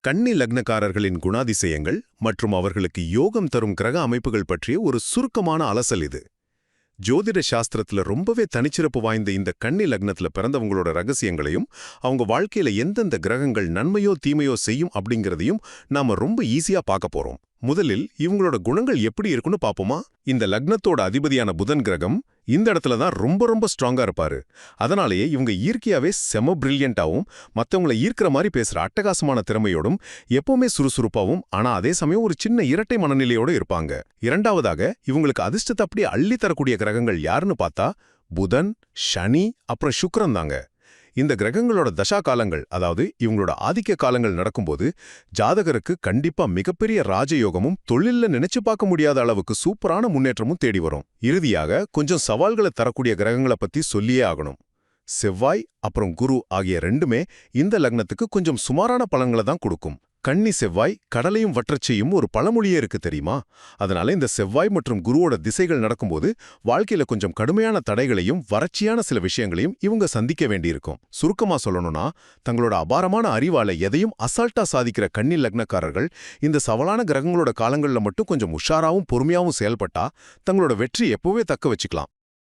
கன்னி லக்னக்காரர்களின் குணாதிசயங்கள் மற்றும் அவர்களுக்கு யோகம் தரும் கிரக அமைப்புகள் பற்றிய ஒரு சுருக்கமான அலசல் இது. ஜோதிட சாஸ்திரத்துல ரொம்பவே தனிச்சிறப்பு வாய்ந்த இந்த கன்னி லக்னத்துல பிறந்தவங்களோட ரகசியங்களையும் அவங்க வாழ்க்கையில எந்தெந்த கிரகங்கள் நன்மையோ தீமையோ செய்யும் அப்படிங்கிறதையும் நாம ரொம்ப ஈஸியா பார்க்க போறோம். முதலில் இவங்களோட குணங்கள் எப்படி இருக்குன்னு பாப்போமா? இந்த லக்னத்தோட அதிபதியான புதன் கிரகம் இந்த இடத்துல தான் ரொம்ப ரொம்ப ஸ்ட்ராங்கா இருப்பாரு. அதனாலேயே இவங்க இயற்கையாவே செம பிரில்லியண்டாவும் மத்தவங்கள ஈர்க்கிற மாதிரி பேசுற அட்டகாசமான திறமையோடும் எப்பவுமே சுறுசுறுப்பாவும் ஆனா அதே சமயம் ஒரு சின்ன இரட்டை மனநிலையோட இருப்பாங்க. இரண்டாவதாக இவங்களுக்கு அதிர்ஷ்டத்தை அப்படியே அள்ளி தரக்கூடிய கிரகங்கள் யாருன்னு பார்த்தா புதன், சனி, அப்புறம் சுக்கிரன் தாங்க. இந்த கிரகங்களோட தசா காலங்கள், அதாவது இவங்களோட ஆதிக்க காலங்கள் நடக்கும்போது ஜாதகருக்கு கண்டிப்பா மிகப்பெரிய ராஜயோகமும் தொழில்ல நினைச்சு பார்க்க முடியாத அளவுக்கு சூப்பரான முன்னேற்றமும் தேடி வரும். இறுதியாக கொஞ்சம் சவால்களை தரக்கூடிய கிரகங்களை பத்தி சொல்லியே ஆகணும். செவ்வாய் அப்புறம் குரு ஆகிய ரெண்டுமே இந்த லக்னத்துக்கு கொஞ்சம் சுமாரான பலன்களை தான் கொடுக்கும். கன்னி செவ்வாய் கடலையும் வற்றச் செய்யும் ஒரு பழமொழியே இருக்கு தெரியுமா? அதனால இந்த செவ்வாய் மற்றும் குருவோட திசைகள் நடக்கும்போது வாழ்க்கையில கொஞ்சம் கடுமையான தடைகளையும் வறட்சியான சில விஷயங்களையும் இவங்க சந்திக்க வேண்டியிருக்கும். சுருக்கமா சொல்லணும்னா, தங்களோட அபாரமான அறிவால எதையும் அசால்ட்டா சாதிக்கிற கன்னி லக்னக்காரர்கள் இந்த சவாலான கிரகங்களோட காலங்கள்ல மட்டும் கொஞ்சம் உஷாராவும் பொறுமையாவும் செயல்பட்டா தங்களோட வெற்றி எப்பவே தக்க வச்சுக்கலாம்.